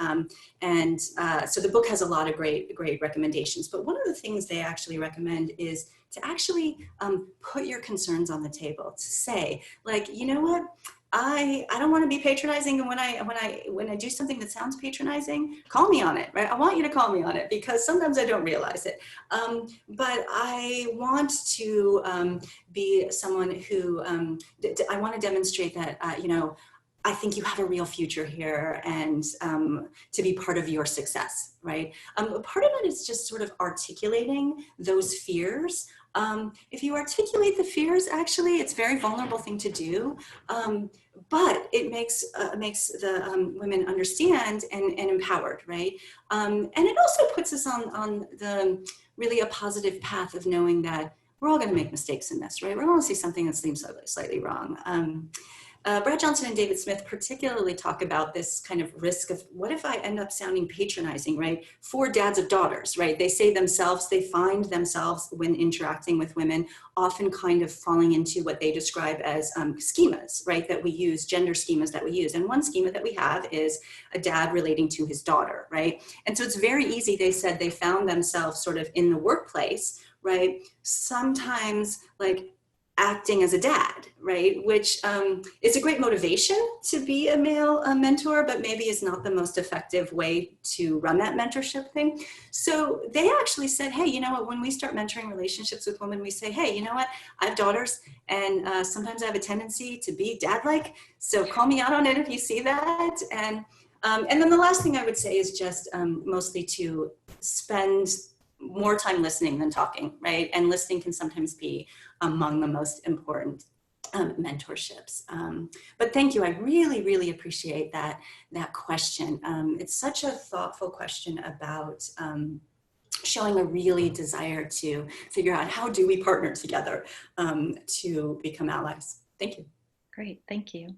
So the book has a lot of great recommendations, but one of the things they actually recommend is to actually put your concerns on the table, to say, like, you know what, I don't want to be patronizing, and when I do something that sounds patronizing, call me on it, right? I want you to call me on it because sometimes I don't realize it. But I want to be someone who I want to demonstrate that you know, I think you have a real future here, and to be part of your success, right? Part of it is just sort of articulating those fears. If you articulate the fears, actually, it's a very vulnerable thing to do, but it makes the women understand and empowered, right? And it also puts us on the really a positive path of knowing that we're all going to make mistakes in this, right? We're going to see something that seems slightly wrong. Brad Johnson and David Smith particularly talk about this kind of risk of what if I end up sounding patronizing, right? For dads of daughters, right? They say themselves, they find themselves when interacting with women, often kind of falling into what they describe as schemas, right? That we use, gender schemas that we use. And one schema that we have is a dad relating to his daughter, right? And so it's very easy, they said, they found themselves sort of in the workplace, right? Sometimes like acting as a dad, right? Which is a great motivation to be a male mentor, but maybe is not the most effective way to run that mentorship thing. So they actually said, hey, you know what, when we start mentoring relationships with women, we say, hey, you know what, I have daughters, and sometimes I have a tendency to be dad-like, so call me out on it if you see that. And then the last thing I would say is just mostly to spend more time listening than talking, right? And listening can sometimes be among the most important mentorships. But thank you. I really, really appreciate that question. It's such a thoughtful question about showing a really desire to figure out how do we partner together to become allies. Thank you. Great, thank you.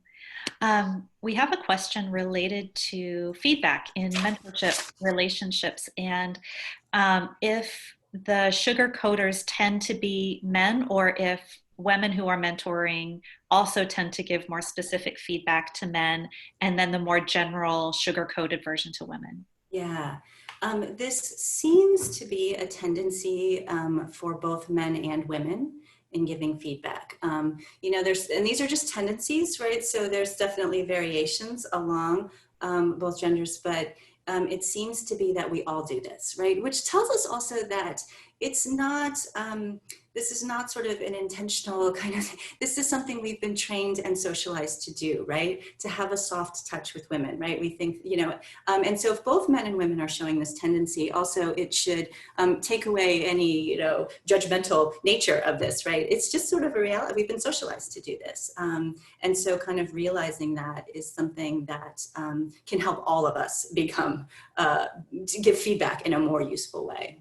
We have a question related to feedback in mentorship relationships, and if the sugar coders tend to be men, or if women who are mentoring also tend to give more specific feedback to men, and then the more general sugar-coated version to women. Yeah, this seems to be a tendency for both men and women in giving feedback. You know, and these are just tendencies, right? So there's definitely variations along both genders, but it seems to be that we all do this, right? Which tells us also that it's not, this is not sort of an intentional kind of, this is something we've been trained and socialized to do, right? To have a soft touch with women, right? We think, you know, and so if both men and women are showing this tendency, also it should take away any, you know, judgmental nature of this, right? It's just sort of a reality. We've been socialized to do this. And so kind of realizing that is something that can help all of us become, to give feedback in a more useful way.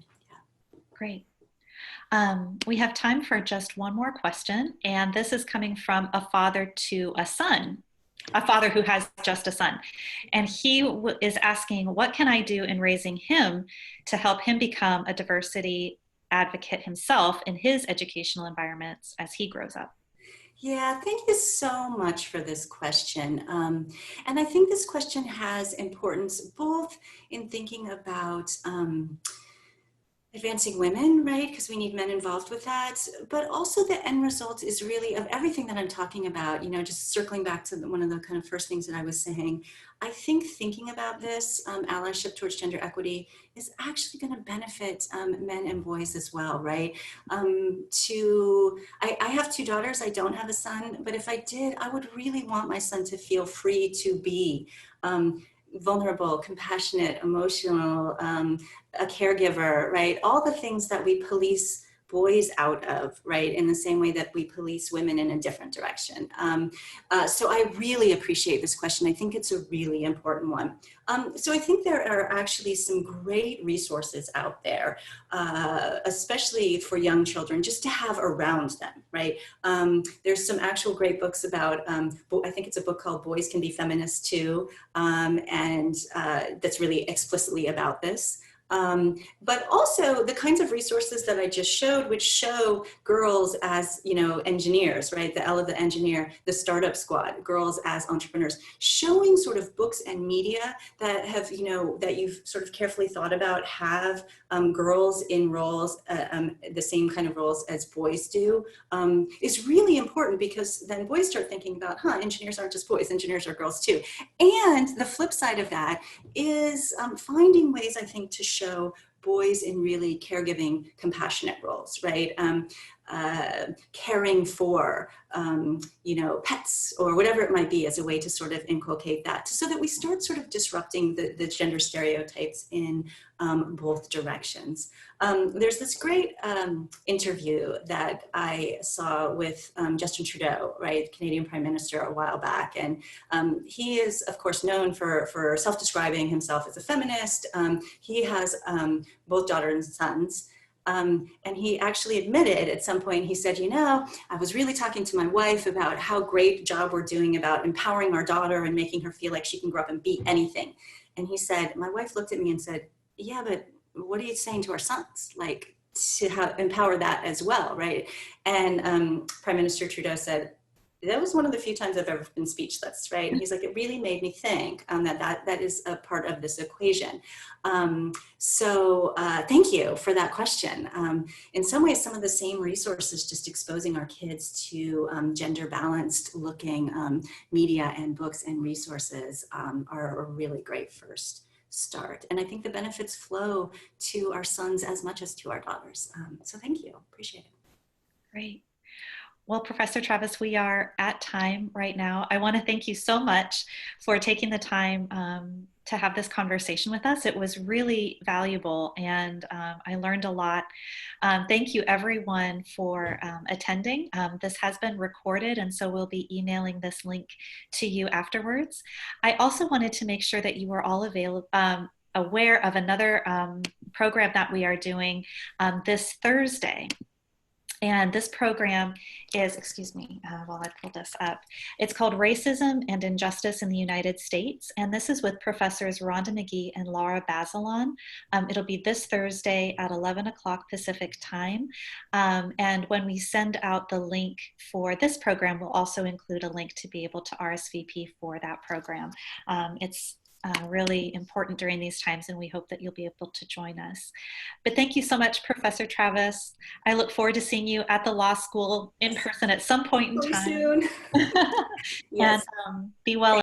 Great. We have time for just one more question, and this is coming from a father to a son, a father who has just a son. And he is asking, what can I do in raising him to help him become a diversity advocate himself in his educational environments as he grows up? Yeah, thank you so much for this question. And I think this question has importance both in thinking about advancing women, right? Because we need men involved with that. But also the end result is really of everything that I'm talking about, you know, just circling back to one of the kind of first things that I was saying. I think thinking about this, allyship towards gender equity, is actually going to benefit men and boys as well, right? I have two daughters, I don't have a son, but if I did, I would really want my son to feel free to be vulnerable, compassionate, emotional, a caregiver, right? All the things that we police boys out of, right? In the same way that we police women in a different direction. So I really appreciate this question. I think it's a really important one. So I think there are actually some great resources out there, especially for young children, just to have around them, right? There's some actual great books about, I think it's a book called Boys Can Be Feminists Too, and that's really explicitly about this. But also the kinds of resources that I just showed, which show girls as, you know, engineers, right? The Ella the Engineer, the Startup Squad, girls as entrepreneurs, showing sort of books and media that have, you know, that you've sort of carefully thought about have girls in roles, the same kind of roles as boys do, is really important, because then boys start thinking about, engineers aren't just boys, engineers are girls too. And the flip side of that is finding ways, I think, to show boys in really caregiving, compassionate roles, right? Caring for, you know, pets or whatever it might be, as a way to sort of inculcate that, so that we start sort of disrupting the gender stereotypes in both directions. There's this great interview that I saw with Justin Trudeau, right, Canadian Prime Minister, a while back. And he is, of course, known for self-describing himself as a feminist. He has both daughters and sons. And he actually admitted at some point, he said, you know, I was really talking to my wife about how great job we're doing about empowering our daughter and making her feel like she can grow up and be anything. And he said, my wife looked at me and said, yeah, but what are you saying to our sons? Like, to empower that as well, right? And Prime Minister Trudeau said, that was one of the few times I've ever been speechless, right? And he's like, it really made me think that is a part of this equation. Thank you for that question. In some ways, some of the same resources, just exposing our kids to gender balanced looking media and books and resources are a really great first start. And I think the benefits flow to our sons as much as to our daughters. So thank you, appreciate it. Great. Well, Professor Travis, we are at time right now. I want to thank you so much for taking the time to have this conversation with us. It was really valuable, and I learned a lot. Thank you, everyone, for attending. This has been recorded, and so we'll be emailing this link to you afterwards. I also wanted to make sure that you were all aware of another program that we are doing this Thursday. And this program is, excuse me, while I pull this up, it's called Racism and Injustice in the United States. And this is with Professors Rhonda McGee and Laura Bazelon. It'll be this Thursday at 11 o'clock Pacific time. And when we send out the link for this program, we'll also include a link to be able to RSVP for that program. It's really important during these times, and we hope that you'll be able to join us. But thank you so much, Professor Travis. I look forward to seeing you at the law school in person at some point in time. Soon. Yes. And be well.